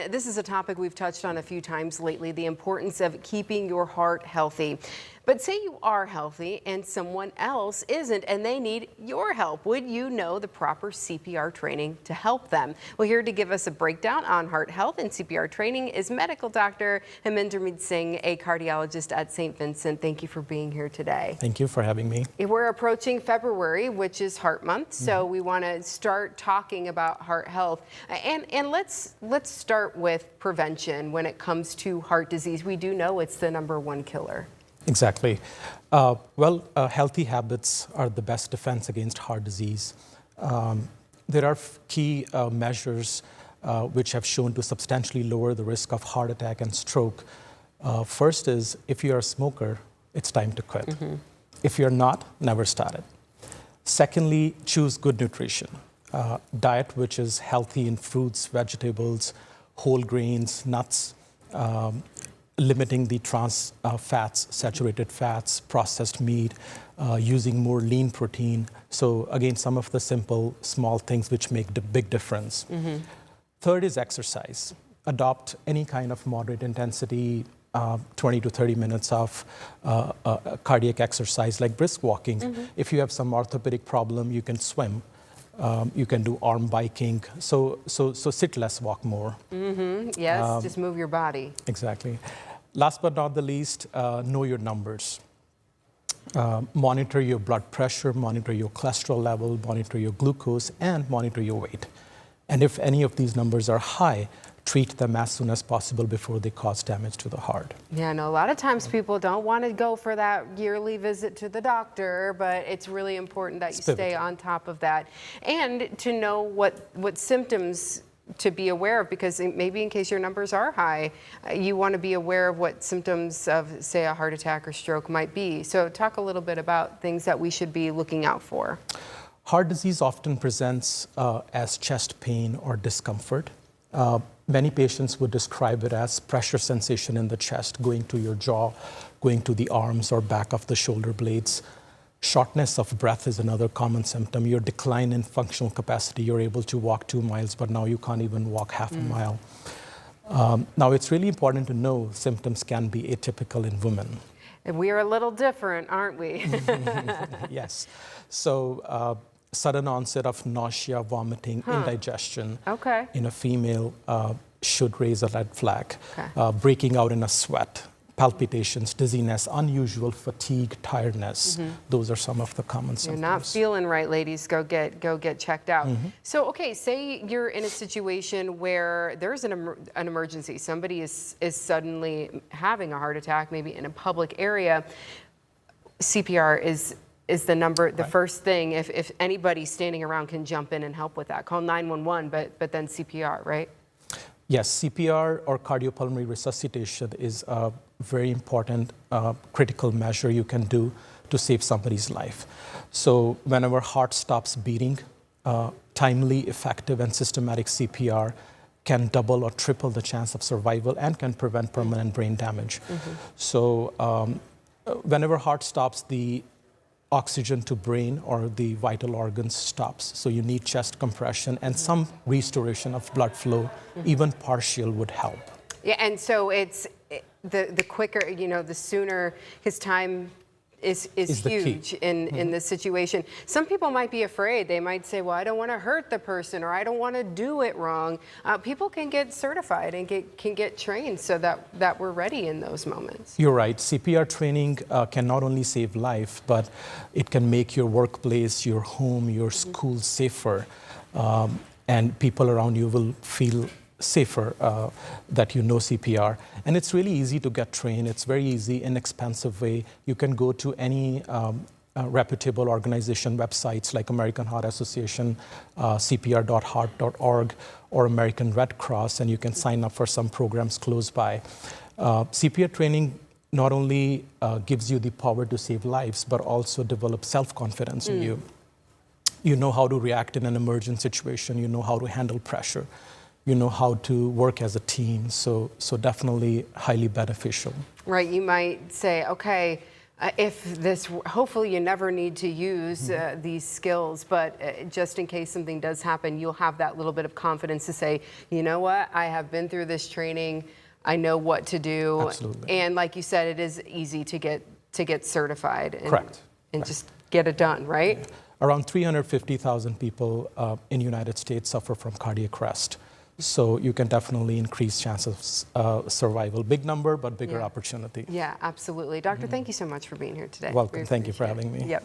This is a topic we've touched on a few times lately, the importance of keeping your heart healthy. But say you are healthy and someone else isn't and they need your help. Would you know the proper CPR training to help them? Well, here to give us a breakdown on heart health and CPR training is medical doctor Hemindermeet Singh, a cardiologist at St. Vincent. Thank you for being here today. Thank you for having me. We're approaching February, which is Heart Month, so we want to start talking about heart health. And let's start with prevention when it comes to heart disease. We do know it's the #1 killer. Exactly. Healthy habits are the best defense against heart disease. There are key measures which have shown to substantially lower the risk of heart attack and stroke. First is, if you're a smoker, it's time to quit. If you're not, never start it. Secondly, choose good nutrition. Diet which is healthy in fruits, vegetables, whole grains, nuts, limiting the trans fats, saturated fats, processed meat, using more lean protein. So again, some of the simple, small things which make the big difference. Third is exercise. Adopt any kind of moderate intensity, 20 to 30 minutes of cardiac exercise like brisk walking. If you have some orthopedic problem, you can swim. You can do arm biking. So sit less, walk more. Yes, just move your body. Exactly. Last but not the least, know your numbers. Monitor your blood pressure, monitor your cholesterol level, monitor your glucose, and monitor your weight. And if any of these numbers are high, treat them as soon as possible before they cause damage to the heart. Yeah, no, a lot of times people don't want to go for that yearly visit to the doctor, but it's really important that you stay on top of that and to know what symptoms to be aware of, because maybe in case your numbers are high, you want to be aware of what symptoms of, say, a heart attack or stroke might be. So talk a little bit about things that we should be looking out for. Heart disease often presents as chest pain or discomfort. Many patients would describe it as pressure sensation in the chest, going to your jaw, going to the arms or back of the shoulder blades. Shortness of breath is another common symptom. Your decline in functional capacity. You're able to walk 2 miles, but now you can't even walk half a mile. Now, it's really important to know symptoms can be atypical in women. And we are a little different, aren't we? Yes. So, sudden onset of nausea, vomiting, indigestion in a female should raise a red flag. Breaking out in a sweat, palpitations, dizziness, unusual fatigue, tiredness. Those are some of the common symptoms. You're not feeling right, ladies. Go get checked out. So, okay, say you're in a situation where there's an emergency. Somebody is suddenly having a heart attack, maybe in a public area. CPR is the first thing. If anybody standing around can jump in and help with that, call 911, but then CPR, right? Yes, CPR or cardiopulmonary resuscitation is a very important critical measure you can do to save somebody's life. So whenever heart stops beating, timely, effective, and systematic CPR can double or triple the chance of survival and can prevent permanent brain damage. So whenever heart stops, the oxygen to brain or the vital organs stops. So you need chest compression and some restoration of blood flow, even partial, would help. Yeah, and so it's the quicker, the sooner, his time is huge in this situation. Some people might be afraid. They might say, well, I don't want to hurt the person, or I don't want to do it wrong. People can get certified and can get trained so that we're ready in those moments. You're right. CPR training can not only save life, but it can make your workplace, your home, your school safer. And people around you will feel safer that you know CPR. And it's really easy to get trained. It's very easy, inexpensive way. You can go to any reputable organization websites like American Heart Association, cpr.heart.org, or American Red Cross, and you can sign up for some programs close by. CPR training not only gives you the power to save lives, but also develop self-confidence in you. You know how to react in an emergent situation. You know how to handle pressure. You know how to work as a team, so definitely highly beneficial. Right, you might say, okay, Hopefully you never need to use these skills, but just in case something does happen, you'll have that little bit of confidence to say, you know what, I have been through this training, I know what to do. Absolutely. And like you said, it is easy to get certified and, Correct. and just get it done, right? Yeah. Around 350,000 people in the United States suffer from cardiac arrest. So you can definitely increase chances of survival. Big number, but bigger opportunity. Yeah, absolutely. Doctor, thank you so much for being here today. Welcome. We Thank you for appreciate having me. Yep.